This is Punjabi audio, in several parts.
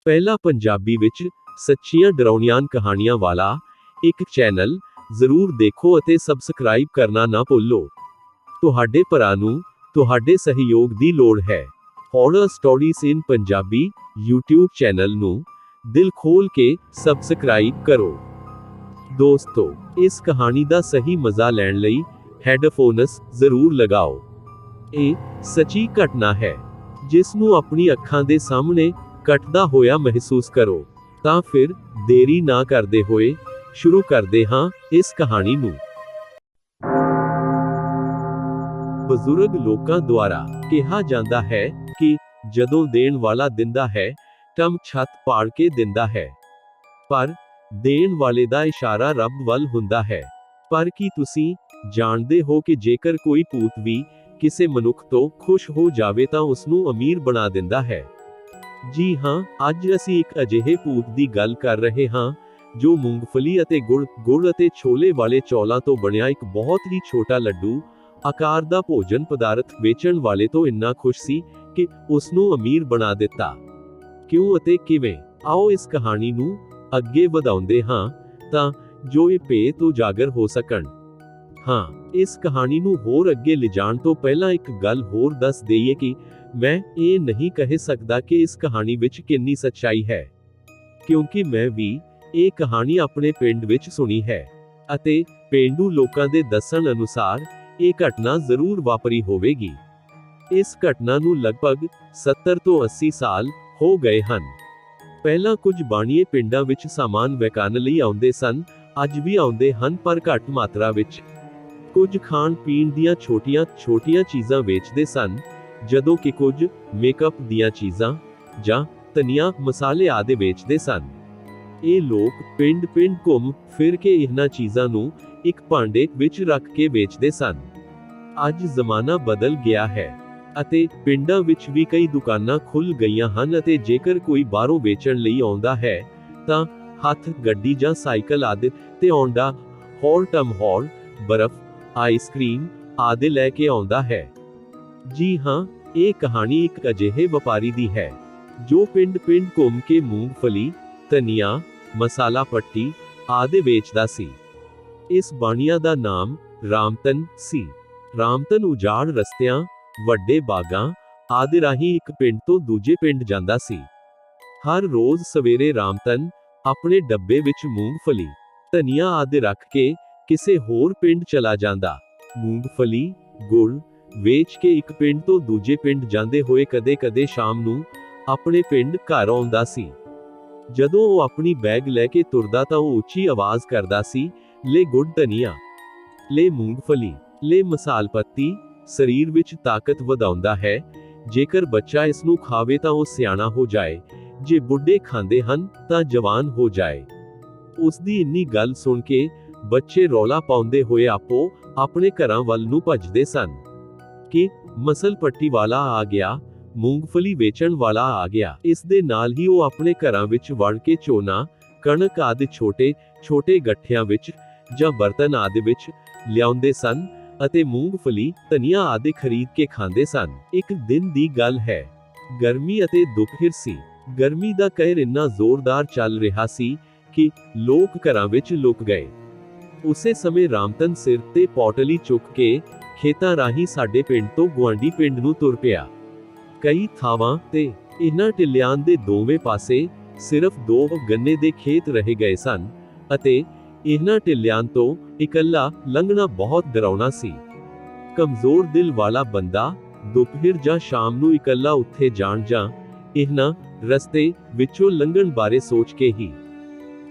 ਪਹਿਲਾ ਪੰਜਾਬੀ ਵਿੱਚ ਸੱਚੀਆਂ ਡਰਾਉਣੀਆਂ ਕਹਾਣੀਆਂ ਵਾਲਾ ਇੱਕ ਚੈਨਲ ਜ਼ਰੂਰ ਦੇਖੋ ਅਤੇ ਸਬਸਕ੍ਰਾਈਬ ਕਰਨਾ ਨਾ ਭੁੱਲੋ। ਤੁਹਾਡੇ ਭਰਾ ਨੂੰ ਤੁਹਾਡੇ ਸਹਿਯੋਗ ਦੀ ਲੋੜ ਹੈ। ਹੌਰਰ ਸਟੋਰੀਜ਼ ਇਨ ਪੰਜਾਬੀ YouTube ਚੈਨਲ ਨੂੰ ਦਿਲ ਖੋਲ ਕੇ ਸਬਸਕ੍ਰਾਈਬ ਕਰੋ। ਦੋਸਤੋ, ਇਸ ਕਹਾਣੀ ਦਾ ਸਹੀ ਮਜ਼ਾ ਲੈਣ ਲਈ ਹੈੱਡਫੋਨਸ ਜ਼ਰੂਰ ਲਗਾਓ। ਇਹ ਸੱਚੀ ਘਟਨਾ ਹੈ ਜਿਸ ਨੂੰ ਆਪਣੀ ਅੱਖਾਂ ਦੇ ਸਾਹਮਣੇ ਘਟਦਾ ਹੋਇਆ ਮਹਿਸੂਸ ਕਰੋ। ਤਾਂ ਫਿਰ ਦੇਰੀ ਨਾ ਕਰਦੇ ਹੋਏ ਸ਼ੁਰੂ ਕਰਦੇ ਹਾਂ ਇਸ ਕਹਾਣੀ ਨੂੰ। ਬਜ਼ੁਰਗ ਲੋਕਾਂ ਦੁਆਰਾ ਕਿਹਾ ਜਾਂਦਾ ਹੈ ਕਿ ਜਦੋਂ ਦੇਣ ਵਾਲਾ ਦਿੰਦਾ ਹੈ ਤਾਂ ਛੱਤ ਪਾੜ ਕੇ ਦਿੰਦਾ ਹੈ, ਪਰ ਦੇਣ ਵਾਲੇ ਦਾ ਇਸ਼ਾਰਾ ਰੱਬ ਵੱਲ ਹੁੰਦਾ ਹੈ। ਪਰ ਕੀ ਤੁਸੀਂ ਜਾਣਦੇ ਹੋ ਕਿ ਜੇਕਰ ਕੋਈ ਭੂਤ ਵੀ ਕਿਸੇ ਮਨੁੱਖ ਤੋਂ ਖੁਸ਼ ਹੋ ਜਾਵੇ ਤਾਂ ਉਸ ਨੂੰ ਅਮੀਰ ਬਣਾ ਦਿੰਦਾ ਹੈ? ਜੀ ਹਾਂ, ਅੱਜ ਅਸੀਂ ਇੱਕ ਅਜਿਹੇ ਭੂਤ ਦੀ ਗੱਲ ਕਰ ਰਹੇ ਹਾਂ ਜੋ ਮੂੰਗਫਲੀ ਅਤੇ ਗੁੜ ਅਤੇ ਛੋਲੇ ਵਾਲੇ ਚੌਲਾਂ ਤੋਂ ਬਣਿਆ ਇੱਕ ਬਹੁਤ ਹੀ ਛੋਟਾ ਲੱਡੂ ਆਕਾਰ ਦਾ ਭੋਜਨ ਪਦਾਰਥ ਵੇਚਣ ਵਾਲੇ ਤੋਂ ਇੰਨਾ ਖੁਸ਼ ਸੀ ਕਿ ਉਸ ਨੂੰ ਅਮੀਰ ਬਣਾ ਦਿੱਤਾ। ਕਿਉਂ ਅਤੇ ਕਿਵੇਂ? ਆਓ ਇਸ ਕਹਾਣੀ ਨੂੰ ਅੱਗੇ ਵਧਾਉਂਦੇ ਹਾਂ ਤਾਂ ਜੋ ਇਹ ਭੇਤ ਉਜਾਗਰ ਹੋ ਸਕਣ। ਹਾਂ, ਇਸ ਕਹਾਣੀ ਨੂੰ ਹੋਰ ਅੱਗੇ ਲਿਜਾਣ ਤੋਂ ਪਹਿਲਾਂ ਇੱਕ ਗੱਲ ਹੋਰ ਦੱਸ ਦਈਏ ਕਿ ਮੈਂ ਇਹ ਨਹੀਂ ਕਹਿ ਸਕਦਾ ਕਿ ਇਸ ਕਹਾਣੀ ਵਿੱਚ ਕਿੰਨੀ ਸੱਚਾਈ ਹੈ, ਕਿਉਂਕਿ ਮੈਂ ਵੀ ਇਹ ਕਹਾਣੀ ਆਪਣੇ ਪਿੰਡ ਵਿੱਚ ਸੁਣੀ ਹੈ ਅਤੇ ਪੇਂਡੂ ਲੋਕਾਂ ਦੇ ਦੱਸਣ ਅਨੁਸਾਰ ਇਹ ਘਟਨਾ ਜ਼ਰੂਰ ਵਾਪਰੀ ਹੋਵੇਗੀ। ਇਸ ਘਟਨਾ ਨੂੰ ਲਗਭਗ 70 ਤੋਂ 80 ਸਾਲ ਹੋ ਗਏ ਹਨ। ਪਹਿਲਾਂ ਕੁਝ ਬਾਣੀਏ ਪਿੰਡਾਂ ਵਿੱਚ ਸਾਮਾਨ ਵਿਕਣ ਲਈ ਆਉਂਦੇ ਸਨ, ਅੱਜ ਵੀ ਆਉਂਦੇ ਹਨ ਪਰ ਘੱਟ ਮਾਤਰਾ ਵਿੱਚ। ਕੁਝ ਖਾਣ ਪੀਣ ਦੀਆਂ ਛੋਟੀਆਂ ਚੀਜ਼ਾਂ ਵੇਚਦੇ ਸਨ, ਜਦੋਂ ਕਿ ਕੁਝ ਮੇਕਅਪ ਦੀਆਂ ਚੀਜ਼ਾਂ ਜਾਂ ਧਨੀਆ ਮਸਾਲੇ ਆਦਿ ਵੇਚਦੇ ਸਨ। ਇਹ ਲੋਕ ਪਿੰਡ ਘੁੰਮ ਫਿਰ ਕੇ ਇਹਨਾਂ ਚੀਜ਼ਾਂ ਨੂੰ ਇੱਕ ਭਾਂਡੇ ਵਿੱਚ ਰੱਖ ਕੇ ਵੇਚਦੇ ਸਨ। ਅੱਜ ਜ਼ਮਾਨਾ ਬਦਲ ਗਿਆ ਹੈ ਅਤੇ ਪਿੰਡਾਂ ਵਿੱਚ ਵੀ ਕਈ ਦੁਕਾਨਾਂ ਖੁੱਲ ਗਈਆਂ ਹਨ ਅਤੇ ਜੇਕਰ ਕੋਈ ਬਾਹਰੋਂ ਵੇਚਣ ਲਈ ਆਉਂਦਾ ਹੈ ਤਾਂ ਹੱਥ ਗੱਡੀ ਜਾਂ ਸਾਈਕਲ ਆਦਿ ਤੇ ਆਉਂਦਾ ਹੋਰ ਬਰਫ਼, ਆਈਸਕ੍ਰੀਮ ਆਦਿ ਲੈ ਕੇ ਆਉਂਦਾ ਹੈ। ਜੀ ਹਾਂ, ਇਹ ਕਹਾਣੀ ਇੱਕ ਅਜਿਹੇ ਵਪਾਰੀ ਦੀ ਹੈ ਜੋ ਪਿੰਡ ਘੁੰਮ ਕੇ ਮੂੰਗਫਲੀ, ਧਨੀਆ, ਮਸਾਲਾ ਪੱਟੀ ਆਦਿ ਵੇਚਦਾ ਸੀ। ਇਸ ਬਾਣੀਆ ਦਾ ਨਾਮ ਰਾਮਤਨ ਸੀ। ਰਾਮਤਨ ਉਜਾੜ ਰਸਤਿਆਂ, ਵੱਡੇ ਬਾਗਾਂ ਆਦਿ ਰਾਹੀਂ ਇੱਕ ਪਿੰਡ ਤੋਂ ਦੂਜੇ ਪਿੰਡ ਜਾਂਦਾ ਸੀ। ਹਰ ਰੋਜ਼ ਸਵੇਰੇ ਰਾਮਤਨ ਆਪਣੇ ਡੱਬੇ ਵਿੱਚ ਮੂੰਗਫਲੀ, ਧਨੀਆ ਆਦਿ ਰੱਖ ਕੇ ਕਿਸੇ ਹੋਰ ਪਿੰਡ ਚਲਾ ਜਾਂਦਾ। ਮੂੰਗਫਲੀ, ਗੁੜ ਵੇਚ ਕੇ ਇੱਕ ਪਿੰਡ ਤੋਂ ਦੂਜੇ ਪਿੰਡ ਜਾਂਦੇ ਹੋਏ ਕਦੇ-ਕਦੇ ਸ਼ਾਮ ਨੂੰ ਆਪਣੇ ਪਿੰਡ ਘਰ ਆਉਂਦਾ ਸੀ। ਜਦੋਂ ਉਹ ਆਪਣੀ ਬੈਗ ਲੈ ਕੇ ਤੁਰਦਾ ਤਾਂ ਉਹ ਉੱਚੀ ਆਵਾਜ਼ ਕਰਦਾ ਸੀ, ਲੈ ਗੁੜ ਧਨੀਆ, ਲੈ ਮੂੰਗਫਲੀ, ਲੈ ਮਸਾਲ ਪੱਤੀ। ਸਰੀਰ ਵਿੱਚ ਤਾਕਤ ਵਧਾਉਂਦਾ ਹੈ। ਜੇਕਰ ਬੱਚਾ ਇਸ ਨੂੰ ਖਾਵੇ ਤਾਂ ਉਹ ਸਿਆਣਾ ਹੋ ਜਾਏ, ਜੇ ਬੁੱਢੇ ਖਾਂਦੇ ਹਨ ਤਾਂ ਜਵਾਨ ਹੋ ਜਾਏ। ਉਸ ਦੀ ਇੰਨੀ ਗੱਲ ਸੁਣ ਕੇ ਬੱਚੇ ਰੌਲਾ ਪਾਉਂਦੇ ਹੋਏ ਆਪੋ ਆਪਣੇ ਘਰਾਂ ਵੱਲ ਨੂੰ ਭੱਜਦੇ ਸਨ ਕਿ ਮਸਲ ਪੱਟੀ ਵਾਲਾ ਆ ਗਿਆ, ਮੂੰਗਫਲੀ ਵੇਚਣ ਵਾਲਾ ਆ ਗਿਆ। ਇਸ ਦੇ ਨਾਲ ਹੀ ਉਹ ਆਪਣੇ ਘਰਾਂ ਵਿੱਚ ਵੜ ਕੇ ਝੋਨਾ, ਕਣਕ ਆਦਿ ਛੋਟੇ ਗੱਠਿਆਂ ਵਿੱਚ ਜਾਂ ਬਰਤਨ ਆਦਿ ਵਿੱਚ ਲਿਆਉਂਦੇ ਸਨ ਅਤੇ ਮੂੰਗਫਲੀ, ਧਨੀਆ ਆਦਿ ਖਰੀਦ ਕੇ ਖਾਂਦੇ ਸਨ। ਇੱਕ ਦਿਨ ਦੀ ਗੱਲ ਹੈ। ਗਰਮੀ ਅਤੇ ਦੁਪਹਿਰ ਸੀ। ਗਰਮੀ ਦਾ ਕਹਿਰ ਇੰਨਾ ਜ਼ੋਰਦਾਰ ਚੱਲ ਰਿਹਾ ਸੀ ਕਿ ਲੋਕ ਘਰਾਂ ਵਿੱਚ ਲੁਕ ਗਏ। ਉਸੇ ਸਮੇਂ ਰਾਮਤਨ ਸਿਰ ਤੇ ਪੌਟਲੀ ਚੁੱਕ ਕੇ ਖੇਤਾਂ ਰਾਹੀਂ ਸਾਡੇ ਪਿੰਡ ਤੋਂ ਗੁਆਂਢੀ ਪਿੰਡ ਨੂੰ ਤੁਰ ਪਿਆ। ਕਈ ਥਾਵਾਂ ਤੇ ਇਹਨਾਂ ਟਿੱਲਿਆਂ ਦੇ ਦੋਵੇਂ ਪਾਸੇ ਸਿਰਫ 2 ਗੰਨੇ ਦੇ ਖੇਤ ਰਹਿ ਗਏ ਸਨ ਅਤੇ ਇਹਨਾਂ ਟਿੱਲਿਆਂ ਤੋਂ ਇਕੱਲਾ ਲੰਘਣਾ ਬਹੁਤ ਡਰਾਉਣਾ ਸੀ। ਕਮਜ਼ੋਰ ਦਿਲ ਵਾਲਾ ਬੰਦਾ ਦੁਪਹਿਰ ਜਾਂ ਸ਼ਾਮ ਨੂੰ ਇਕੱਲਾ ਉੱਥੇ ਜਾਣ ਜਾਂ ਇਹਨਾਂ ਰਸਤੇ ਵਿੱਚੋਂ ਲੰਘਣ ਬਾਰੇ ਸੋਚ ਕੇ ਹੀ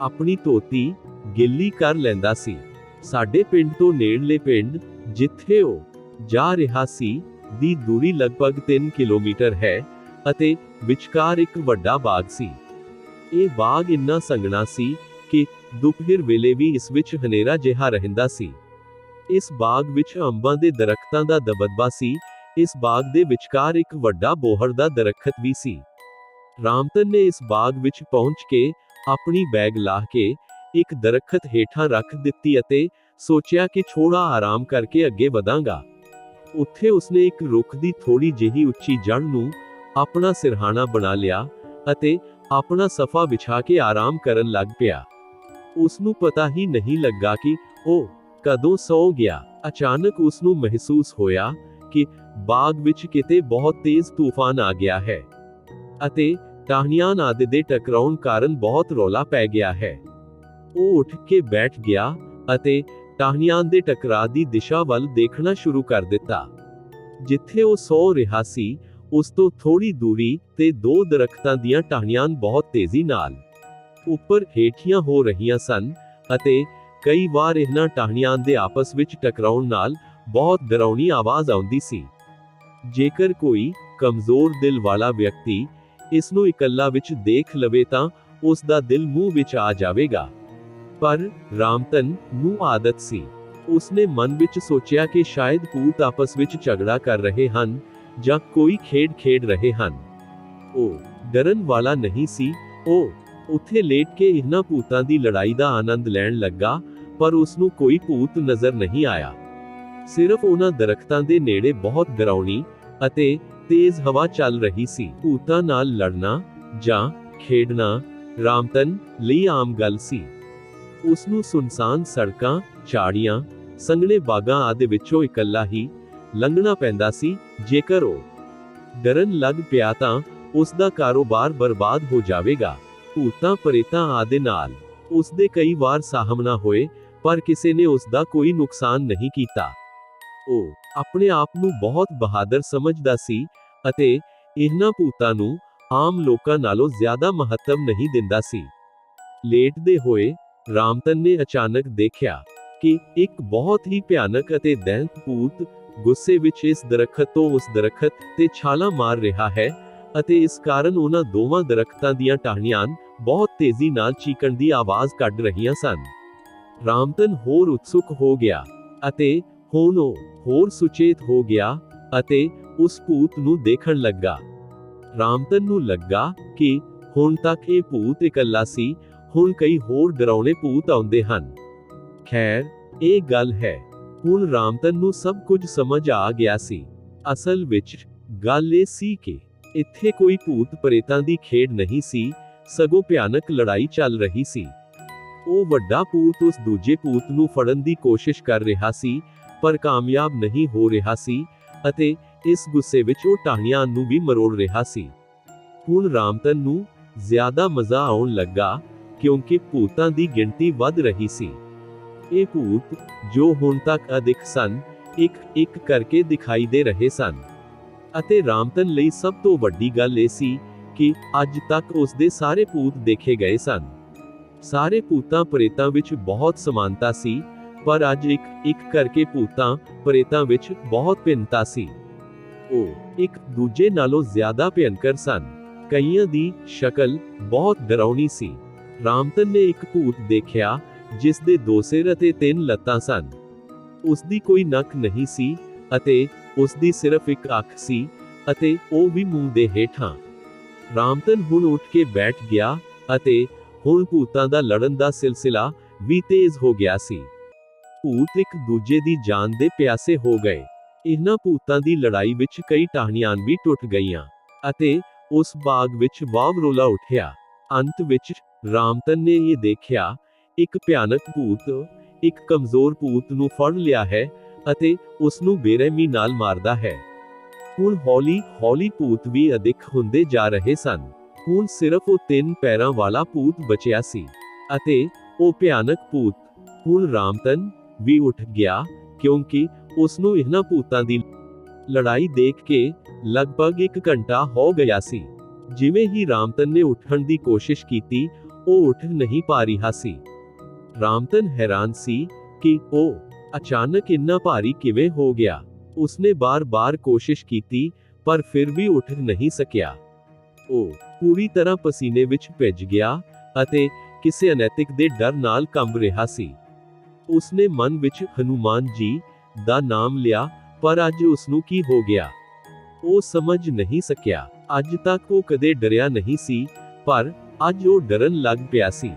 ਆਪਣੀ ਧੋਤੀ ਗਿੱਲੀ ਕਰ ਲੈਂਦਾ ਸੀ। ਸਾਡੇ ਪਿੰਡ ਤੋਂ ਨੇੜਲੇ ਪਿੰਡ ਜਿੱਥੇ ਉਹ ਜਾ ਰਿਹਾ ਸੀ ਦੀ ਦੂਰੀ ਲਗਭਗ 3 ਕਿਲੋਮੀਟਰ ਹੈ ਅਤੇ ਵਿਚਕਾਰ ਇੱਕ ਵੱਡਾ ਬਾਗ ਸੀ। ਇਹ ਬਾਗ ਇੰਨਾ ਸੰਘਣਾ ਸੀ ਕਿ ਦੁਪਹਿਰ ਵੇਲੇ ਵੀ ਇਸ ਵਿੱਚ ਹਨੇਰਾ ਜਿਹਾ ਰਹਿੰਦਾ ਸੀ। ਇਸ ਬਾਗ ਵਿੱਚ ਅੰਬਾਂ ਦੇ ਦਰਖਤਾਂ ਦਾ ਦਬਦਬਾ ਸੀ। ਇਸ ਬਾਗ ਦੇ ਵਿਚਕਾਰ ਇੱਕ ਵੱਡਾ ਬੋਹੜ ਦਾ ਦਰਖਤ ਵੀ ਸੀ। ਰਾਮਤਨ ਨੇ ਇਸ ਬਾਗ ਵਿੱਚ ਪਹੁੰਚ ਕੇ ਆਪਣੀ ਬੈਗ ਲਾਹ ਕੇ ਇੱਕ ਦਰਖਤ ਹੇਠਾਂ ਰੱਖ ਦਿੱਤੀ ਅਤੇ ਸੋਚਿਆ ਕਿ ਥੋੜਾ ਆਰਾਮ ਕਰਕੇ ਅੱਗੇ ਵਧਾਂਗਾ। ਉੱਥੇ ਉਸਨੇ ਇੱਕ ਰੁੱਖ ਦੀ ਥੋੜੀ ਜਿਹੀ ਉੱਚੀ ਜੜ ਨੂੰ ਆਪਣਾ ਸਿਰਹਾਣਾ ਬਣਾ ਲਿਆ ਅਤੇ ਆਪਣਾ ਸਫਾ ਵਿਛਾ ਕੇ ਆਰਾਮ ਕਰਨ ਲੱਗ ਪਿਆ। ਉਸ ਨੂੰ ਪਤਾ ਹੀ ਨਹੀਂ ਲੱਗਾ ਕਿ ਉਹ ਕਦੋਂ ਸੌ ਗਿਆ। ਅਚਾਨਕ ਉਸ ਨੂੰ ਮਹਿਸੂਸ ਹੋਇਆ ਕਿ ਬਾਗ ਵਿੱਚ ਕਿਤੇ ਬਹੁਤ ਤੇਜ਼ ਤੂਫਾਨ ਆ ਗਿਆ ਹੈ ਅਤੇ ਟਾਹਣੀਆਂ ਆਦਿ ਦੇ ਟਕਰਾਉਣ ਕਾਰਨ ਬਹੁਤ ਰੌਲਾ ਪੈ ਗਿਆ ਹੈ। ਉਹ ਉੱਠ ਕੇ ਬੈਠ ਗਿਆ ਅਤੇ ਟਾਹਣੀਆਂ ਦੇ ਟਕਰਾਅ ਦੀ ਦਿਸ਼ਾ ਵੱਲ ਦੇਖਣਾ ਸ਼ੁਰੂ ਕਰ ਦਿੱਤਾ। ਜਿੱਥੇ ਉਹ ਸੌ ਰਿਹਾ ਸੀ, ਉਸ ਤੋਂ ਥੋੜੀ ਦੂਰੀ ਤੇ ਦੋ ਦਰਖਤਾਂ ਦੀਆਂ ਟਾਹਣੀਆਂ ਬਹੁਤ ਤੇਜ਼ੀ ਨਾਲ ਉੱਪਰ ਹੇਠੀਆਂ ਹੋ ਰਹੀਆਂ ਸਨ ਅਤੇ ਕਈ ਵਾਰ ਇਹਨਾਂ ਟਾਹਣੀਆਂ ਦੇ ਆਪਸ ਵਿੱਚ ਟਕਰਾਉਣ ਨਾਲ ਬਹੁਤ ਡਰਾਉਣੀ ਆਵਾਜ਼ ਆਉਂਦੀ ਸੀ। ਜੇਕਰ ਕੋਈ ਕਮਜ਼ੋਰ ਦਿਲ ਵਾਲਾ ਵਿਅਕਤੀ ਇਸ ਨੂੰ ਇਕੱਲਾ ਵਿੱਚ ਦੇਖ ਲਵੇ ਤਾਂ ਉਸ ਦਾ ਦਿਲ ਮੂੰਹ ਵਿੱਚ ਆ ਜਾਵੇਗਾ। ਪਰ ਰਾਮਤਨ ਨੂੰ ਆਦਤ ਸੀ। ਉਸਨੇ ਮਨ ਵਿੱਚ ਸੋਚਿਆ ਕਿ ਸ਼ਾਇਦ ਭੂਤ ਆਪਸ ਵਿੱਚ ਝਗੜਾ ਕਰ ਰਹੇ ਹਨ ਜਾਂ ਕੋਈ ਖੇਡ ਖੇਡ ਰਹੇ ਹਨ। ਉਹ ਡਰਨ ਵਾਲਾ ਨਹੀਂ ਸੀ। ਉਹ ਉੱਥੇ ਲੇਟ ਕੇ ਇਹਨਾਂ ਭੂਤਾਂ ਦੀ ਲੜਾਈ ਦਾ ਆਨੰਦ ਲੈਣ ਲੱਗਾ, ਪਰ ਉਸ ਨੂੰ ਕੋਈ ਭੂਤ ਨਜ਼ਰ ਨਹੀਂ ਆਇਆ। ਸਿਰਫ ਉਹਨਾਂ ਦਰਖਤਾਂ ਦੇ ਨੇੜੇ ਬਹੁਤ ਡਰਾਉਣੀ ਅਤੇ ਤੇਜ਼ ਹਵਾ ਚੱਲ ਰਹੀ ਸੀ। ਭੂਤਾਂ ਨਾਲ ਲੜਨਾ ਜਾਂ ਖੇਡਣਾ ਰਾਮਤਨ ਲਈ ਆਮ ਗੱਲ ਸੀ। ਉਸ ਨੂੰ ਸੁਨਸਾਨ ਸੜਕਾਂ, ਝਾੜੀਆਂ, ਸੰਘਣੇ ਬਾਗਾਂ ਆਦਿ ਵਿੱਚੋਂ ਇਕੱਲਾ ਹੀ ਲੰਘਣਾ ਪੈਂਦਾ ਸੀ। ਜੇਕਰ ਉਹ ਡਰਨ ਲੱਗ ਪਿਆ ਤਾਂ ਉਸ ਦਾ ਕਾਰੋਬਾਰ ਬਰਬਾਦ ਹੋ ਜਾਵੇਗਾ। ਭੂਤਾਂ ਪ੍ਰੇਤਾਂ ਆਦਿ ਨਾਲ ਉਸ ਦੇ ਕਈ ਵਾਰ ਸਾਹਮਣਾ ਹੋਏ, ਪਰ ਕਿਸੇ ਨੇ ਉਸ ਦਾ ਕੋਈ ਨੁਕਸਾਨ ਨਹੀਂ ਕੀਤਾ। ਉਹ ਆਪਣੇ ਆਪ ਨੂੰ ਬਹੁਤ ਬਹਾਦਰ ਸਮਝਦਾ ਸੀ ਅਤੇ ਇਹਨਾਂ ਭੂਤਾਂ ਨੂੰ ਆਮ ਲੋਕਾਂ ਨਾਲੋਂ ਜ਼ਿਆਦਾ ਮਹੱਤਵ ਨਹੀਂ ਦਿੰਦਾ ਸੀ। ਲੇਟਦੇ ਹੋਏ ਰਾਮਤਨ ਨੇ ਅਚਾਨਕ ਦੇਖਿਆ ਕਿ ਇੱਕ ਬਹੁਤ ਹੀ ਭਿਆਨਕ ਅਤੇ ਦੈਂਤ ਭੂਤ ਗੁੱਸੇ ਵਿੱਚ ਇਸ ਦਰਖਤ ਤੋਂ ਉਸ ਦਰਖਤ ਤੇ ਛਾਲਾਂ ਮਾਰ ਰਿਹਾ ਹੈ ਅਤੇ ਇਸ ਕਾਰਨ ਉਹਨਾਂ ਦੋਵਾਂ ਦਰਖਤਾਂ ਦੀਆਂ ਟਾਹਣੀਆਂ ਬਹੁਤ ਤੇਜ਼ੀ ਨਾਲ ਚੀਕਣ ਦੀ ਆਵਾਜ਼ ਕੱਢ ਰਹੀਆਂ ਸਨ। ਰਾਮਤਨ ਹੋਰ ਉਤਸੁਕ ਹੋ ਗਿਆ ਅਤੇ ਹੁਣ ਉਹ ਹੋਰ ਸੁਚੇਤ ਹੋ ਗਿਆ ਅਤੇ ਉਸ ਭੂਤ ਨੂੰ ਦੇਖਣ ਲੱਗਾ। ਰਾਮਤਨ ਨੂੰ ਲੱਗਾ ਕਿ ਹੁਣ ਤੱਕ ਇਹ ਭੂਤ ਇਕੱਲਾ ਸੀ, ਹੁਣ ਕਈ ਹੋਰ ਡਰਾਉਣੇ ਭੂਤ ਆਉਂਦੇ ਹਨ। ਖੈਰ, ਇਹ ਗੱਲ ਹੈ। ਹੁਣ ਰਾਮਤਨ ਨੂੰ ਸਭ ਕੁਝ ਸਮਝ ਆ ਗਿਆ ਸੀ। ਅਸਲ ਵਿੱਚ ਗੱਲ ਇਹ ਸੀ ਕਿ ਇੱਥੇ ਕੋਈ ਭੂਤ ਪ੍ਰੇਤਾਂ ਦੀ ਖੇਡ ਨਹੀਂ ਸੀ, ਸਗੋਂ ਭਿਆਨਕ ਲੜਾਈ ਚੱਲ ਰਹੀ ਸੀ। ਉਹ ਵੱਡਾ ਭੂਤ ਉਸ ਦੂਜੇ ਭੂਤ ਨੂੰ ਫੜਨ ਦੀ ਕੋਸ਼ਿਸ਼ ਕਰ ਰਿਹਾ ਸੀ, ਪਰ ਕਾਮਯਾਬ ਨਹੀਂ ਹੋ ਰਿਹਾ ਸੀ ਅਤੇ ਇਸ ਗੁੱਸੇ ਵਿੱਚ ਉਹ ਟਾਹਣੀਆਂ ਨੂੰ ਵੀ ਮਰੋੜ ਰਿਹਾ ਸੀ। ਹੁਣ ਰਾਮਤਨ ਨੂੰ ਜ਼ਿਆਦਾ ਮਜ਼ਾ ਆਉਣ ਲੱਗਾ ਕਿਉਂਕਿ ਭੂਤਾਂ ਦੀ ਗਿਣਤੀ ਵੱਧ ਰਹੀ ਸੀ। ਇਹ ਭੂਤ ਜੋ ਹੁਣ ਤੱਕ ਅਦਿੱਖ ਸਨ, ਇੱਕ ਕਰਕੇ ਦਿਖਾਈ ਦੇ ਰਹੇ ਸਨ ਅਤੇ ਰਾਮਤਨ ਲਈ ਸਭ ਤੋਂ ਵੱਡੀ ਗੱਲ ਇਹ ਸੀ ਕਿ ਅੱਜ ਤੱਕ ਉਸ ਦੇ ਸਾਰੇ ਭੂਤ ਦੇਖੇ ਗਏ ਸਨ। ਸਾਰੇ ਭੂਤਾਂ ਪ੍ਰੇਤਾਂ ਵਿੱਚ ਬਹੁਤ ਸਮਾਨਤਾ ਸੀ, ਪਰ ਅੱਜ ਇੱਕ ਕਰਕੇ ਭੂਤਾਂ ਪ੍ਰੇਤਾਂ ਵਿੱਚ ਬਹੁਤ ਭਿੰਨਤਾ ਸੀ। ਉਹ ਇੱਕ ਦੂਜੇ ਨਾਲੋਂ ਜ਼ਿਆਦਾ ਭਿਅੰਕਰ ਸਨ। ਕਈਆਂ ਦੀ ਸ਼ਕਲ ਬਹੁਤ ਡਰਾਉਣੀ ਸੀ। ਰਾਮਤਨ ਨੇ ਇੱਕ ਭੂਤ ਦੇਖਿਆ ਜਿਸ ਦੇ 2 ਸਿਰ ਅਤੇ 3 ਲੱਤਾਂ ਸਨ। ਉਸ ਦੀ ਕੋਈ ਨੱਕ ਨਹੀਂ ਸੀ ਅਤੇ ਉਸ ਦੀ ਸਿਰਫ ਇੱਕ ਅੱਖ ਸੀ ਅਤੇ ਉਹ ਵੀ ਮੂੰਹ ਦੇ ਹੇਠਾਂ। ਰਾਮਤਨ ਹੁਣ ਉੱਠ ਕੇ ਬੈਠ ਗਿਆ ਅਤੇ ਹੁਣ ਭੂਤਾਂ ਦਾ ਲੜਨ ਦਾ ਸਿਲਸਿਲਾ ਵੀ ਤੇਜ਼ ਹੋ ਗਿਆ ਸੀ। ਭੂਤ ਇੱਕ ਦੂਜੇ ਦੀ ਜਾਨ ਦੇ ਪਿਆਸੇ ਹੋ ਗਏ। ਇਹਨਾਂ ਭੂਤਾਂ ਦੀ ਲੜਾਈ ਵਿੱਚ ਕਈ ਟਾਹਣੀਆਂ ਵੀ ਟੁੱਟ ਗਈਆਂ ਅਤੇ ਉਸ ਬਾਗ ਵਿੱਚ ਵਾਵਰੋਲਾ ਉੱਠਿਆ। ਅੰਤ ਵਿੱਚ ਰਾਮਤਨ ਨੇ ਇਹ ਦੇਖਿਆ, ਇੱਕ ਭਿਆਨਕ ਭੂਤ ਇੱਕ ਕਮਜ਼ੋਰ ਭੂਤ ਨੂੰ ਫੜ ਲਿਆ ਹੈ ਅਤੇ ਉਸ ਨੂੰ ਬੇਰਹਿਮੀ ਨਾਲ ਮਾਰਦਾ ਹੈ। ਹੁਣ ਹੌਲੀ-ਹੌਲੀ ਭੂਤ ਵੀ ਅਦਿੱਖ ਹੁੰਦੇ ਜਾ ਰਹੇ ਸਨ। ਹੁਣ ਸਿਰਫ ਉਹ 3 ਪੈਰਾਂ ਵਾਲਾ ਭੂਤ ਬਚਿਆ ਸੀ ਅਤੇ ਉਹ ਭਿਆਨਕ ਭੂਤ। ਹੁਣ ਰਾਮਤਨ ਵੀ ਉੱਠ ਗਿਆ ਕਿਉਂਕਿ ਉਸ ਨੂੰ ਇਹਨਾਂ ਭੂਤਾਂ ਦੀ ਲੜਾਈ ਦੇਖ ਕੇ ਲਗਭਗ 1 ਘੰਟਾ ਹੋ ਗਿਆ ਸੀ। ਜਿਵੇਂ ਹੀ ਰਾਮਤਨ ਨੇ ਉੱਠਣ ਦੀ ਕੋਸ਼ਿਸ਼ ਕੀਤੀ, ਉਹ ਉੱਠ ਨਹੀਂ ਪਾ ਰਿਹਾ ਸੀ। ਰਾਮਤਨ ਹੈਰਾਨ ਸੀ ਕਿ ਉਹ ਅਚਾਨਕ ਇੰਨਾ ਭਾਰੀ ਕਿਵੇਂ ਹੋ ਗਿਆ। ਉਸਨੇ ਬਾਰ-ਬਾਰ ਕੋਸ਼ਿਸ਼ ਕੀਤੀ ਪਰ ਫਿਰ ਵੀ ਉੱਠ ਨਹੀਂ ਸਕਿਆ। ਉਹ ਪੂਰੀ ਤਰ੍ਹਾਂ ਪਸੀਨੇ ਵਿੱਚ ਭਿੱਜ ਗਿਆ ਅਤੇ ਕਿਸੇ ਅਨੈਤਿਕ ਦੇ ਡਰ ਨਾਲ ਕੰਬ ਰਿਹਾ ਸੀ। ਉਸਨੇ ਮਨ ਵਿੱਚ ਹਨੂਮਾਨ ਜੀ ਦਾ ਨਾਮ ਲਿਆ, ਪਰ ਅੱਜ ਉਸ ਨੂੰ ਕੀ ਹੋ ਗਿਆ? ਉਹ ਸਮਝ ਨਹੀਂ ਸਕਿਆ। ਅੱਜ ਤੱਕ ਉਹ ਕਦੇ ਡਰਿਆ ਨਹੀਂ ਸੀ, ਪਰ ਅੱਜ ਉਹ ਡਰਨ ਲੱਗ ਪਿਆ ਸੀ।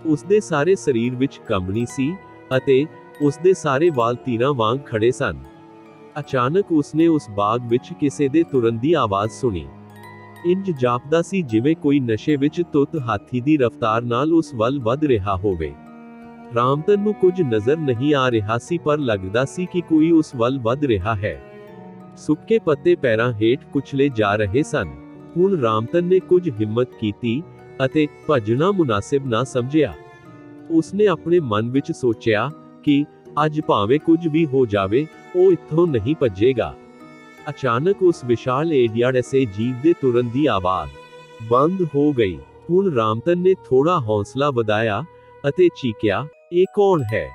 ਉਸਦੇ ਸਾਰੇ ਸਰੀਰ ਵਿੱਚ ਕੰਬਣੀ ਸੀ ਅਤੇ ਉਸਦੇ ਸਾਰੇ ਵਾਲ ਤੀਰਾਂ ਵਾਂਗ ਖੜੇ ਸਨ। ਅਚਾਨਕ ਉਸਨੇ ਉਸ ਬਾਗ ਵਿੱਚ ਕਿਸੇ ਦੇ ਤੁਰਨ ਦੀ ਆਵਾਜ਼ ਸੁਣੀ। ਇੰਜ ਜਾਪਦਾ ਸੀ ਜਿਵੇਂ ਕੋਈ ਨਸ਼ੇ ਵਿੱਚ ਧੁੱਤ ਹਾਥੀ ਦੀ ਰਫ਼ਤਾਰ ਨਾਲ ਉਸ ਵੱਲ ਵੱਧ ਰਿਹਾ ਹੋਵੇ। ਰਾਮਤਨ ਨੂੰ ਕੁਝ ਨਜ਼ਰ ਨਹੀਂ ਆ ਰਿਹਾ ਸੀ, ਪਰ ਲੱਗਦਾ ਸੀ ਕਿ ਕੋਈ ਉਸ ਵੱਲ ਵੱਧ ਰਿਹਾ ਹੈ। ਸੁੱਕੇ ਪੱਤੇ ਪੈਰਾਂ ਹੇਠ ਕੁਚਲੇ ਜਾ ਰਹੇ ਸਨ। ਹੁਣ ਰਾਮਤਨ ਨੇ ਕੁਝ ਹਿੰਮਤ ਕੀਤੀ ਅਤੇ ਭੱਜਣਾ ਮੁਨਾਸਿਬ ਨਾ ਸਮਝਿਆ। ਉਸਨੇ ਆਪਣੇ ਮਨ ਵਿੱਚ ਸੋਚਿਆ ਕਿ ਅੱਜ ਭਾਵੇਂ ਕੁਝ ਵੀ ਹੋ ਜਾਵੇ, ਉਹ ਇੱਥੋਂ ਨਹੀਂ ਭੱਜੇਗਾ। ਅਚਾਨਕ ਉਸ ਵਿਸ਼ਾਲ ਏਡੀਆਡਸੇ ਜੀਵ ਦੇ ਤੁਰਨ ਦੀ ਆਵਾਜ਼ ਬੰਦ ਹੋ ਗਈ। ਹੁਣ ਰਾਮਤਨ ਨੇ ਥੋੜਾ ਹੌਸਲਾ ਵਧਾਇਆ ਅਤੇ ਚੀਕਿਆ, ਇਹ ਕੌਣ ਹੈ?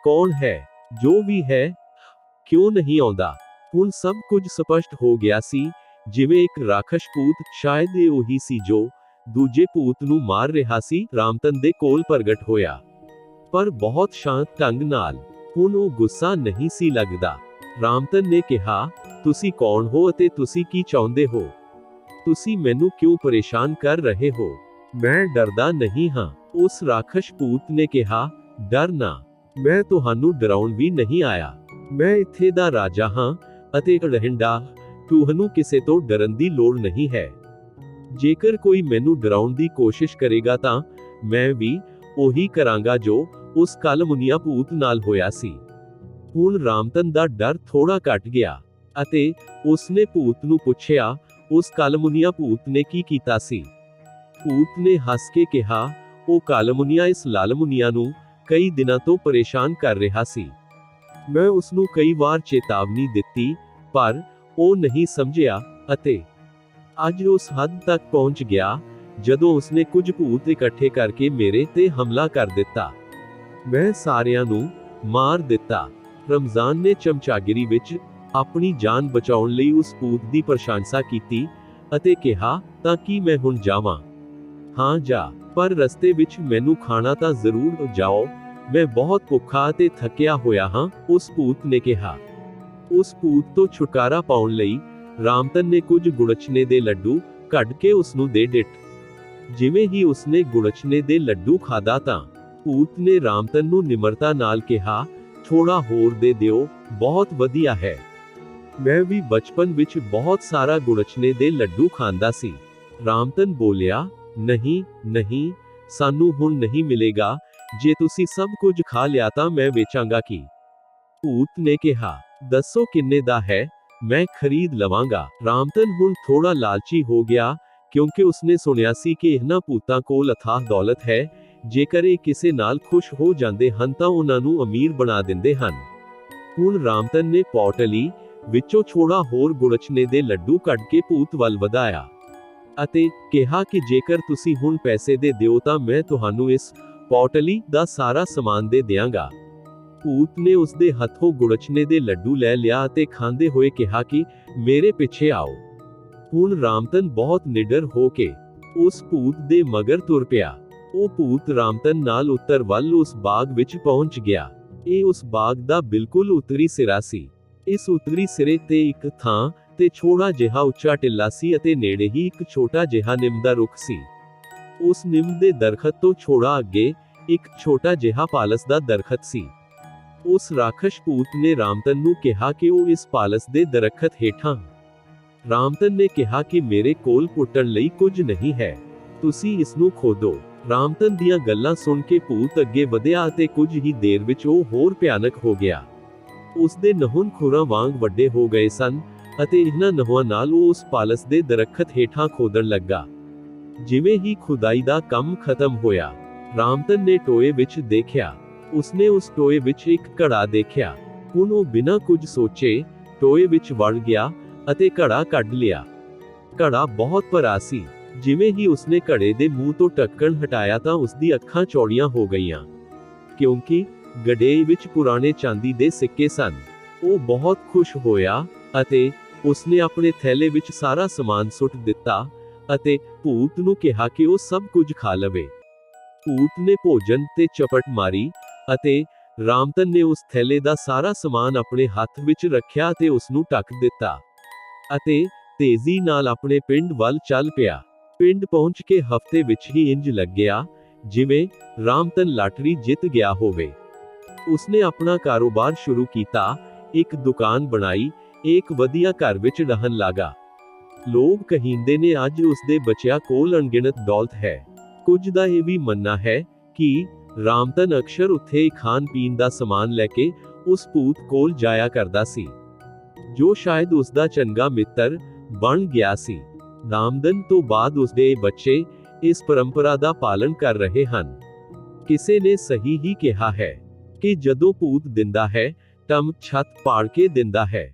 ਕੌਣ ਹੈ? ਜੋ ਵੀ ਹੈ, ਕਿਉਂ ਨਹੀਂ ਆਉਂਦਾ? ਹੁਣ ਸਭ ਕੁਝ ਸਪਸ਼ਟ ਹੋ ਗਿਆ ਸੀ, ਜਿਵੇਂ ਇੱਕ ਰਾਖਸ਼ ਭੂਤ, ਸ਼ਾਇਦ ਇਹ ਉਹੀ ਸੀ ਜੋ ਦੂਜੇ ਭੂਤ ਨੂੰ ਮਾਰ ਰਿਹਾ ਸੀ, ਰਾਮਤਨ ਦੇ ਕੋਲ ਪ੍ਰਗਟ ਹੋਇਆ। ਪਰ ਬਹੁਤ ਸ਼ਾਂਤ ਢੰਗ ਨਾਲ। ਹੁਣ ਉਹ ਗੁੱਸਾ ਨਹੀਂ ਸੀ ਲੱਗਦਾ। ਰਾਮਤਨ ਨੇ ਕਿਹਾ, ਤੁਸੀਂ ਕੌਣ ਹੋ ਅਤੇ ਤੁਸੀਂ ਕੀ ਚਾਹੁੰਦੇ ਹੋ? ਤੁਸੀਂ ਮੈਨੂੰ ਕਿਉਂ ਪਰੇਸ਼ਾਨ ਕਰ ਰਹੇ ਹੋ? ਮੈਂ ਡਰਦਾ ਨਹੀਂ ਹਾਂ, ਉਸ ਰਾਖਸ਼ ਭੂਤ ਨੇ ਕਿਹਾ। ਡਰ ਨਾ, ਮੈਂ ਤੁਹਾਨੂੰ ਡਰਾਉਣ ਵੀ ਨਹੀਂ ਆਇਆ। ਮੈਂ ਇੱਥੇ ਦਾ ਰਾਜਾ ਹਾਂ ਅਤੇ ਰਹਿੰਦਾ। ਤੁਹਾਨੂੰ ਕਿਸੇ ਤੋਂ ਡਰਨ ਦੀ ਲੋੜ ਨਹੀਂ ਹੈ। ਜੇਕਰ ਕੋਈ ਮੈਨੂੰ ਡਰਾਉਣ ਦੀ ਕੋਸ਼ਿਸ਼ ਕਰੇਗਾ ਤਾਂ ਮੈਂ ਵੀ ਉਹੀ ਕਰਾਂਗਾ ਜੋ ਉਸ ਕਲਮੁਨੀਆ ਭੂਤ ਨਾਲ ਹੋਇਆ ਸੀ। ਹੁਣ ਰਾਮਤਨ ਦਾ ਡਰ ਥੋੜਾ ਘਟ ਗਿਆ ਅਤੇ ਉਸਨੇ ਭੂਤ ਨੂੰ ਪੁੱਛਿਆ, ਉਸ ਕਲਮੁਨੀਆ ਭੂਤ ਨੇ ਕੀ ਕੀਤਾ ਸੀ? ਭੂਤ ਨੇ ਹੱਸ ਕੇ ਕਿਹਾ, ਉਹ ਕਲਮੁਨੀਆ ਇਸ ਲਾਲਮੁਨੀਆ ਨੂੰ ਕਈ ਦਿਨਾਂ ਤੋਂ ਪਰੇਸ਼ਾਨ ਕਰ ਰਿਹਾ ਸੀ। ਮੈਂ ਉਸਨੂੰ ਕਈ ਵਾਰ ਚੇਤਾਵਨੀ ਦਿੱਤੀ, ਪਰ ਉਹ ਨਹੀਂ ਸਮਝਿਆ ਅਤੇ ਅੱਜ ਉਸ ਹੱਦ ਤੱਕ ਪਹੁੰਚ ਗਿਆ ਜਦੋਂ ਉਸਨੇ ਕੁਝ ਭੂਤ ਇਕੱਠੇ ਕਰਕੇ ਮੇਰੇ ਤੇ ਹਮਲਾ ਕਰ ਦਿੱਤਾ। ਮੈਂ ਸਾਰਿਆਂ ਨੂੰ ਮਾਰ ਦਿੱਤਾ। ਰਮਜ਼ਾਨ ਨੇ ਚਮਚਾਗਿਰੀ ਵਿੱਚ ਆਪਣੀ ਜਾਨ ਬਚਾਉਣ ਲਈ ਉਸ ਭੂਤ ਦੀ ਪ੍ਰਸ਼ੰਸਾ ਕੀਤੀ ਅਤੇ ਕਿਹਾ, ਤਾਂ ਕੀ ਮੈਂ ਹੁਣ ਜਾਵਾਂ? ਹਾਂ ਜਾ, ਪਰ ਰਸਤੇ ਵਿੱਚ ਮੈਨੂੰ ਖਾਣਾ ਤਾਂ ਜ਼ਰੂਰ ਜਾਓ। ਮੈਂ ਬਹੁਤ ਭੁੱਖਾ ਅਤੇ ਥੱਕਿਆ ਹੋਇਆ ਹਾਂ, ਉਸ ਭੂਤ ਨੇ ਕਿਹਾ। ਉਸ ਭੂਤ ਤੋਂ ਛੁਟਕਾਰਾ ਪਾਉਣ ਲਈ ਰਾਮਤਨ ਨੇ ਕੁਝ ਗੁੜਚਨੇ ਦੇ ਲੱਡੂ ਕੱਢ ਕੇ ਉਸਨੂੰ ਦੇ ਦਿੱਤੇ। ਜਿਵੇਂ ਹੀ ਉਸਨੇ ਗੁੜਚਨੇ ਦੇ ਲੱਡੂ ਖਾਧਾ ਤਾਂ ਭੂਤ ਨੇ ਰਾਮਤਨ ਨੂੰ ਨਿਮਰਤਾ ਨਾਲ ਕਿਹਾ, ਥੋੜਾ ਹੋਰ ਦੇ ਦਿਓ, ਬਹੁਤ ਵਧੀਆ ਹੈ। ਮੈਂ ਵੀ ਬਚਪਨ ਵਿੱਚ ਬਹੁਤ ਸਾਰਾ ਗੁੜਚਨੇ ਦੇ ਲੱਡੂ ਖਾਂਦਾ ਸੀ। ਰਾਮਤਨ ਬੋਲਿਆ, ਨਹੀਂ ਨਹੀਂ, ਸਾਨੂੰ ਹੁਣ ਨਹੀਂ ਮਿਲੇਗਾ। ਜੇ ਤੁਸੀਂ ਸਭ ਕੁਝ ਖਾ ਲਿਆ ਤਾਂ ਮੈਂ ਵੇਚਾਂਗਾ ਕੀ? ਭੂਤ ਨੇ ਕਿਹਾ, ਦੱਸੋ ਕਿੰਨੇ ਦਾ ਹੈ, ਮੈਂ ਖਰੀਦ ਲਵਾਂਗਾ। ਰਾਮਤਨ ਹੁਣ ਥੋੜਾ ਲਾਲਚੀ ਹੋ ਗਿਆ, ਕਿਉਂਕਿ ਉਸਨੇ ਸੁਣਿਆ ਸੀ ਕਿ ਇਹਨਾਂ ਭੂਤਾਂ ਕੋਲ ਅਥਾਹ ਦੌਲਤ ਹੈ। ਜੇਕਰ ਇਹ ਕਿਸੇ ਨਾਲ ਖੁਸ਼ ਹੋ ਜਾਂਦੇ ਹਨ ਤਾਂ ਉਹਨਾਂ ਨੂੰ ਅਮੀਰ ਬਣਾ ਦਿੰਦੇ ਹਨ। ਹੁਣ ਰਾਮਤਨ ਨੇ ਪੌਟਲੀ ਵਿੱਚੋਂ ਥੋੜਾ ਹੋਰ ਗੁੜਚਨੇ ਦੇ ਲੱਡੂ ਕੱਢ ਕੇ ਭੂਤ ਵੱਲ ਵਧਾਇਆ ਅਤੇ ਕਿਹਾ ਕਿ ਜੇਕਰ ਤੁਸੀਂ ਹੁਣ ਪੈਸੇ ਦੇ ਦਿਓ ਤਾਂ ਮੈਂ ਤੁਹਾਨੂੰ ਇਸ ਪੌਟਲੀ ਦਾ ਸਾਰਾ ਸਮਾਨ ਦੇ ਦਿਆਂਗਾ। ਭੂਤ ਨੇ ਉਸਦੇ ਹੱਥੋਂ ਗੁੜਚਨੇ ਦੇ ਲੱਡੂ ਲੈ ਲਿਆ ਅਤੇ ਖਾਂਦੇ ਹੋਏ ਕਿਹਾ ਕਿ ਮੇਰੇ ਪਿੱਛੇ ਆਓ। ਹੁਣ ਰਾਮਤਨ ਬਹੁਤ ਨਿਡਰ ਹੋ ਕੇ ਉਸ ਭੂਤ ਦੇ ਮਗਰ ਤੁਰ ਪਿਆ। ਉਹ ਭੂਤ ਰਾਮਤਨ ਨਾਲ ਉੱਤਰ ਵੱਲ ਉਸ ਬਾਗ ਵਿੱਚ ਪਹੁੰਚ ਗਿਆ। ਇਹ ਉਸ ਬਾਗ ਦਾ ਬਿਲਕੁਲ ਉੱਤਰੀ ਸਿਰਾ ਸੀ। ਇਸ ਉੱਤਰੀ ਸਿਰੇ ਤੇ ਇੱਕ ਥਾਂ ਤੇ ਛੋਟਾ ਜਿਹਾ ਉੱਚਾ ਟਿੱਲਾ ਸੀ ਅਤੇ ਨੇੜੇ ਹੀ ਇੱਕ ਛੋਟਾ ਜਿਹਾ ਨਿੰਮ ਦਾ ਰੁੱਖ ਸੀ। ਉਸ ਨਿੰਮ ਦੇ ਦਰਖਤ ਤੋਂ ਥੋੜਾ ਅੱਗੇ ਇੱਕ ਛੋਟਾ ਜਿਹਾ ਪਾਲਸ ਦਾ ਦਰਖਤ ਸੀ। ਉਸ ਰਾਖਸ਼ ਭੂਤ ਨੇ ਰਾਮਤਨ ਨੂੰ ਕਿਹਾ ਕਿ ਉਹ ਇਸ ਪਾਲਸ ਦੇ ਦਰਖਤ ਹੇਠਾਂ। ਰਾਮਤਨ ਨੇ ਕਿਹਾ ਕਿ ਮੇਰੇ ਕੋਲ ਪੁੱਟਣ ਲਈ ਕੁਝ ਨਹੀਂ ਹੈ, ਤੁਸੀਂ ਇਸ ਨੂੰ ਖੋਦੋ। ਰਾਮਤਨ ਦੀਆਂ ਗੱਲਾਂ ਸੁਣ ਕੇ ਭੂਤ ਅੱਗੇ ਵਧਿਆ ਅਤੇ ਕੁਝ ਹੀ ਦੇਰ ਵਿੱਚ ਉਹ ਹੋਰ ਭਿਆਨਕ ਹੋ ਗਿਆ। ਉਸਦੇ ਨਹੁੰ ਖੁਰਾਂ ਵਾਂਗ ਵੱਡੇ ਹੋ ਗਏ ਸਨ ਅਤੇ ਇਹਨਾਂ ਨਹੁੰਾਂ ਨਾਲ ਉਹ ਉਸ ਪਾਲਸ ਦੇ ਦਰਖਤ ਹੇਠਾਂ ਖੋਦਣ ਲੱਗਾ। ਜਿਵੇਂ ਹੀ ਖੁਦਾਈ ਦਾ ਕੰਮ ਖਤਮ ਹੋਇਆ, ਰਾਮਤਨ ਨੇ ਟੋਏ ਵਿੱਚ ਦੇਖਿਆ। ਉਸਨੇ ਉਸ ਟੋਏ ਵਿੱਚ ਇੱਕ ਘੜਾ ਦੇਖਿਆ। ਹੁਣ ਉਹ ਬਿਨਾਂ ਕੁਝ ਸੋਚੇ ਟੋਏ ਵਿੱਚ ਵੜ ਗਿਆ ਅਤੇ ਘੜਾ ਕੱਢ ਲਿਆ। ਘੜਾ ਬਹੁਤ ਭਰਾ ਸੀ। ਜਿਵੇਂ ਹੀ ਉਸਨੇ ਘੜੇ ਦੇ ਮੂੰਹ ਤੋਂ ਢੱਕਣ ਹਟਾਇਆ ਤਾਂ ਉਸਦੀ ਅੱਖਾਂ ਚੌੜੀਆਂ ਹੋ ਗਈਆਂ, ਕਿਉਂਕਿ ਗੜੇਈ ਵਿੱਚ ਪੁਰਾਣੇ ਚਾਂਦੀ ਦੇ ਸਿੱਕੇ ਸਨ। ਉਹ ਬਹੁਤ ਖੁਸ਼ ਹੋਇਆ ਅਤੇ ਉਸਨੇ ਆਪਣੇ ਥੈਲੇ ਵਿੱਚ ਸਾਰਾ ਸਮਾਨ ਸੁੱਟ ਦਿੱਤਾ ਅਤੇ ਭੂਤ ਨੂੰ ਕਿਹਾ ਕਿ ਉਹ ਸਭ ਕੁਝ ਖਾ ਲਵੇ। ਭੂਤ ਨੇ ਭੋਜਨ ਤੇ ਚਪਟ ਮਾਰੀ ਅਤੇ ਰਾਮਤਨ ਨੇ ਉਸ ਥੈਲੇ ਦਾ ਸਾਰਾ ਸਮਾਨ ਆਪਣੇ ਹੱਥ ਵਿੱਚ ਰੱਖਿਆ ਅਤੇ ਉਸਨੂੰ ਢੱਕ ਦਿੱਤਾ ਅਤੇ ਤੇਜ਼ੀ ਨਾਲ ਆਪਣੇ ਪਿੰਡ ਵੱਲ ਚੱਲ ਪਿਆ। ਪਿੰਡ ਪਹੁੰਚ ਕੇ ਹਫ਼ਤੇ ਵਿੱਚ ਹੀ ਇੰਜ ਲੱਗਿਆ ਜਿਵੇਂ ਰਾਮਤਨ ਲਾਟਰੀ ਜਿੱਤ ਗਿਆ ਹੋਵੇ। ਉਸਨੇ ਆਪਣਾ ਕਾਰੋਬਾਰ ਸ਼ੁਰੂ ਕੀਤਾ, ਇੱਕ ਦੁਕਾਨ ਬਣਾਈ, ਇੱਕ ਵਧੀਆ ਘਰ ਵਿੱਚ ਰਹਿਣ ਲੱਗਾ। ਲੋਕ ਕਹਿੰਦੇ ਨੇ ਅੱਜ ਉਸ ਦੇ ਬੱਚਿਆਂ ਕੋਲ ਅਣਗਿਣਤ ਦੌਲਤ ਹੈ। ਕੁਝ ਦਾ ਇਹ ਵੀ ਮੰਨਣਾ ਹੈ ਕਿ ਰਾਮਤਨ ਅਕਸਰ ਉੱਥੇ ਖਾਣ ਪੀਣ ਦਾ ਸਮਾਨ ਲੈ ਕੇ ਉਸ ਭੂਤ ਕੋਲ ਜਾਇਆ ਕਰਦਾ ਸੀ, ਜੋ ਸ਼ਾਇਦ ਉਸ ਦਾ ਚੰਗਾ ਮਿੱਤਰ ਬਣ ਗਿਆ ਸੀ। ਰਾਮਦਨ ਤੋਂ ਬਾਅਦ ਉਸ ਦੇ ਬੱਚੇ ਇਸ ਪਰੰਪਰਾ ਦਾ ਪਾਲਣ ਕਰ ਰਹੇ ਹਨ। ਕਿਸੇ ਨੇ ਸਹੀ ਹੀ ਕਿਹਾ ਹੈ ਕਿ ਜਦੋਂ ਭੂਤ ਦਿੰਦਾ ਹੈ ਤਾਂ ਛੱਤ ਪਾੜ ਕੇ ਦਿੰਦਾ ਹੈ।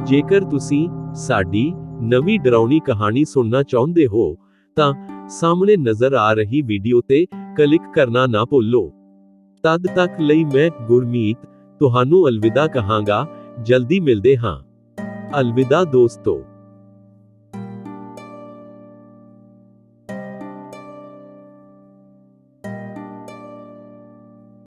ਜੇਕਰ ਤੁਸੀਂ ਸਾਡੀ ਨਵੀਂ ਡਰਾਉਣੀ ਕਹਾਣੀ ਸੁਣਨਾ ਚਾਹੁੰਦੇ ਹੋ ਤਾਂ ਸਾਹਮਣੇ ਨਜ਼ਰ ਆ ਰਹੀ ਵੀਡੀਓ ਤੇ ਕਲਿੱਕ ਕਰਨਾ ਨਾ ਭੁੱਲੋ। ਤਦ ਤੱਕ ਲਈ ਮੈਂ ਗੁਰਮੀਤ ਤੁਹਾਨੂੰ ਅਲਵਿਦਾ ਕਹਾਂਗਾ। ਜਲਦੀ ਮਿਲਦੇ ਹਾਂ। ਅਲਵਿਦਾ ਦੋਸਤੋ।